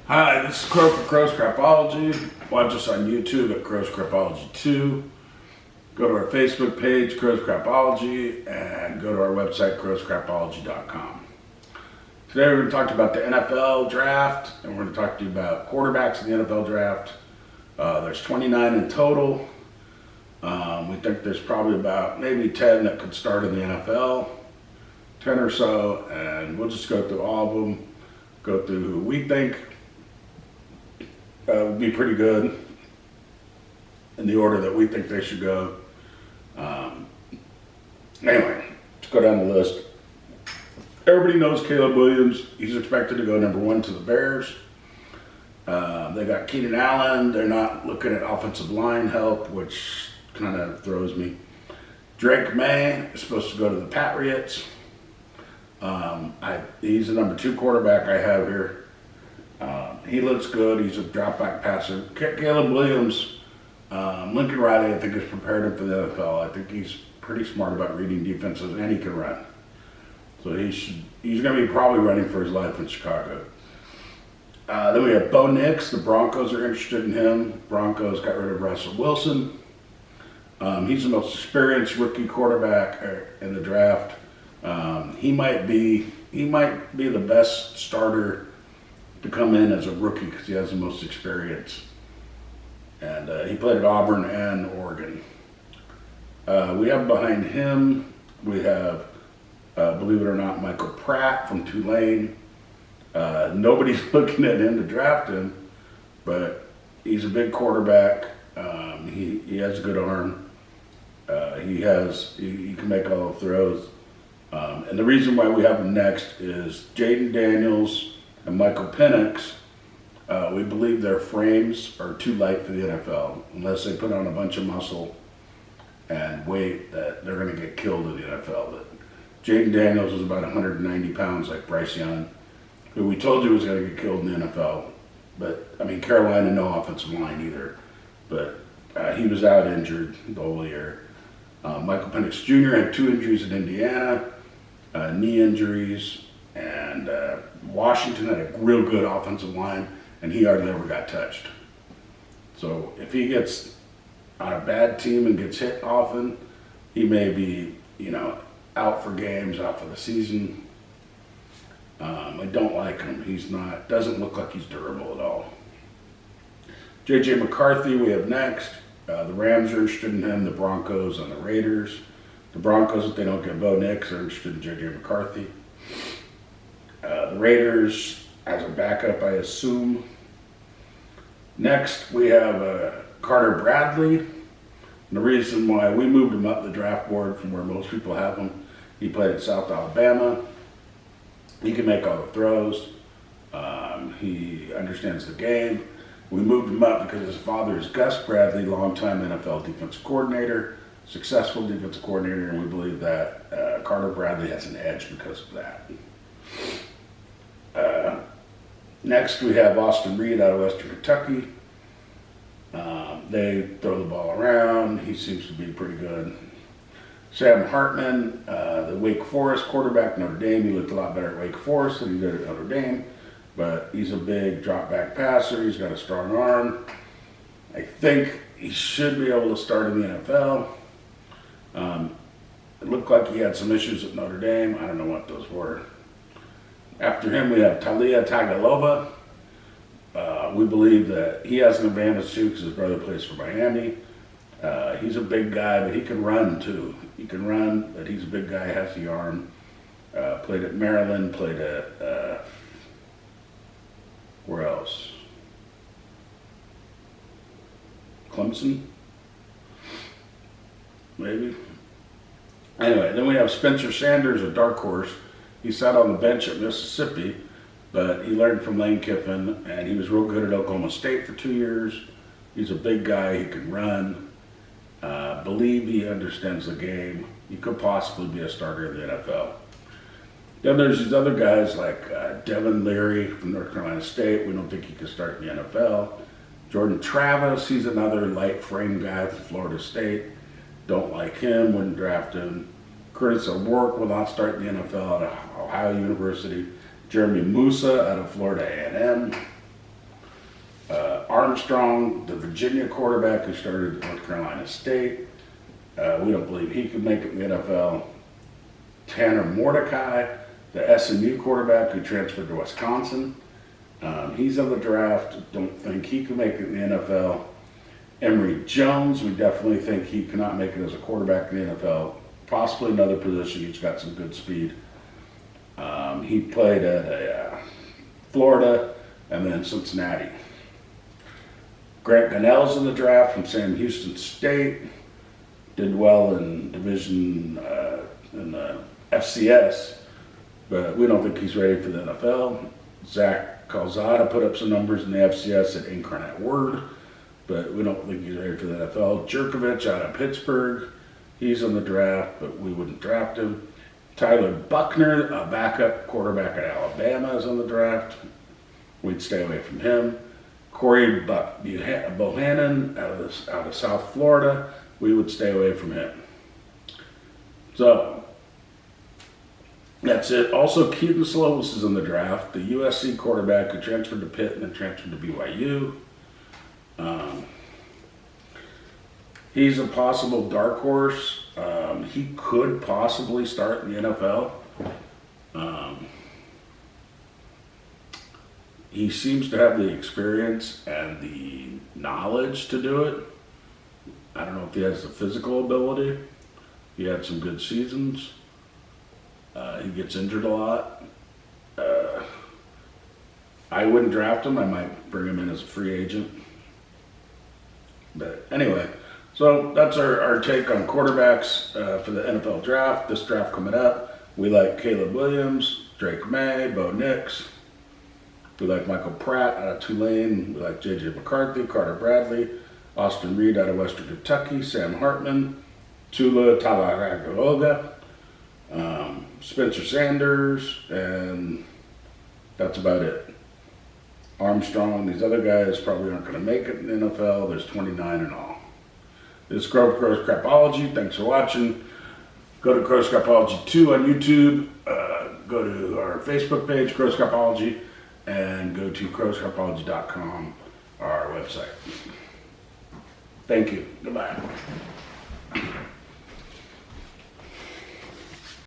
Hi, this is Crow for Crow's Crapology. Watch us on YouTube at Crow's Crapology 2. Go to our Facebook page, Crow's Crapology, and go to our website, crowscrapology.com. Today we're going to talk about the NFL draft, and we're going to talk to you about quarterbacks in the NFL draft. There's 29 in total. We think there's probably about maybe 10 that could start in the NFL, 10 or so, and we'll just go through all of them, go through who we think would be pretty good in the order that we think they should go. Anyway, let's go down the list. Everybody knows Caleb Williams. He's expected to go number 1 to the Bears. They got Keenan Allen. They're not looking at offensive line help, which kind of throws me. Drake May is supposed to go to the Patriots. He's the number 2 quarterback I have here. He looks good. He's a drop back passer. Caleb Williams, Lincoln Riley, I think, has prepared him for the NFL. I think he's pretty smart about reading defenses, and he can run. So he's going to be probably running for his life in Chicago. Then we have Bo Nix. The Broncos are interested in him. Broncos got rid of Russell Wilson. He's the most experienced rookie quarterback in the draft. He might be the best starter to come in as a rookie because he has the most experience. And he played at Auburn and Oregon. We have behind him, we have, believe it or not, Michael Pratt from Tulane. Nobody's looking at him to draft him, but he's a big quarterback. He has a good arm. He can make all the throws. And the reason why we have him next is Jaden Daniels and Michael Penix. We believe their frames are too light for the NFL. Unless they put on a bunch of muscle and weight, that they're going to get killed in the NFL. But Jaden Daniels is about 190 pounds like Bryce Young, who we told you was going to get killed in the NFL. But, I mean, Carolina, no offensive line either. But he was out injured the whole year. Michael Penix Jr. had 2 injuries in Indiana, knee injuries, and Washington had a real good offensive line, and he hardly ever got touched. So if he gets on a bad team and gets hit often, he may be, out for games, out for the season. I don't like him. Doesn't look like he's durable at all. J.J. McCarthy we have next. The Rams are interested in him, the Broncos and the Raiders. The Broncos, if they don't get Bo Nix, are interested in J.J. McCarthy. The Raiders as a backup, I assume. Next, we have Carter Bradley. And the reason why we moved him up the draft board from where most people have him, he played at South Alabama. He can make all the throws. He understands the game. We moved him up because his father is Gus Bradley, longtime NFL defensive coordinator, successful defensive coordinator, and we believe that Carter Bradley has an edge because of that. Next, we have Austin Reed out of Western Kentucky. They throw the ball around. He seems to be pretty good. Sam Hartman, the Wake Forest quarterback, Notre Dame. He looked a lot better at Wake Forest than he did at Notre Dame. But he's a big drop-back passer. He's got a strong arm. I think he should be able to start in the NFL. It looked like he had some issues at Notre Dame. I don't know what those were. After him, we have Talia Tagovailoa. We believe that he has an advantage too because his brother plays for Miami. He's a big guy, but he can run too. He can run, but he's a big guy, has the arm. Played at Maryland, played at, where else? Clemson? Maybe? Anyway, then we have Spencer Sanders, a dark horse. He sat on the bench at Mississippi, but he learned from Lane Kiffin, and he was real good at Oklahoma State for 2 years. He's a big guy. He can run. Believe he understands the game. He could possibly be a starter in the NFL. Then there's these other guys like Devin Leary from North Carolina State. We don't think he could start in the NFL. Jordan Travis, he's another light frame guy from Florida State. Don't like him, wouldn't draft him. Curtis O'Rourke will not start in the NFL at Ohio University. Jeremy Musa out of Florida A&M. Armstrong, the Virginia quarterback who started at North Carolina State. We don't believe he could make it in the NFL. Tanner Mordecai, the SMU quarterback who transferred to Wisconsin. He's in the draft. Don't think he could make it in the NFL. Emory Jones, we definitely think he cannot make it as a quarterback in the NFL. Possibly another position. He's got some good speed. He played at Florida and then Cincinnati. Grant Gunnell's in the draft from Sam Houston State. Did well in division in the FCS, but we don't think he's ready for the NFL. Zach Calzada put up some numbers in the FCS at Incarnate Word, but we don't think he's ready for the NFL. Jerkovich out of Pittsburgh, he's in the draft, but we wouldn't draft him. Tyler Buckner, a backup quarterback at Alabama, is in the draft. We'd stay away from him. Corey Bohannon out of South Florida, we would stay away from him. So, that's it. Also, Keaton Slovis is in the draft, the USC quarterback who transferred to Pitt and then transferred to BYU. He's a possible dark horse. He could possibly start in the NFL. He seems to have the experience and the knowledge to do it. I don't know if he has the physical ability. He had some good seasons. He gets injured a lot. I wouldn't draft him. I might bring him in as a free agent. But anyway, so that's our take on quarterbacks for the NFL draft. This draft coming up, we like Caleb Williams, Drake May, Bo Nix. We like Michael Pratt out of Tulane. We like J.J. McCarthy, Carter Bradley, Austin Reed out of Western Kentucky, Sam Hartman, Tua Tagovailoa, Spencer Sanders, and that's about it. Armstrong, these other guys probably aren't going to make it in the NFL. There's 29 in all. This is Gross Crapology. Thanks for watching. Go to Gross Crapology 2 on YouTube. Go to our Facebook page, Gross Crapology, and go to grosscrapology.com, our website. Thank you. Goodbye.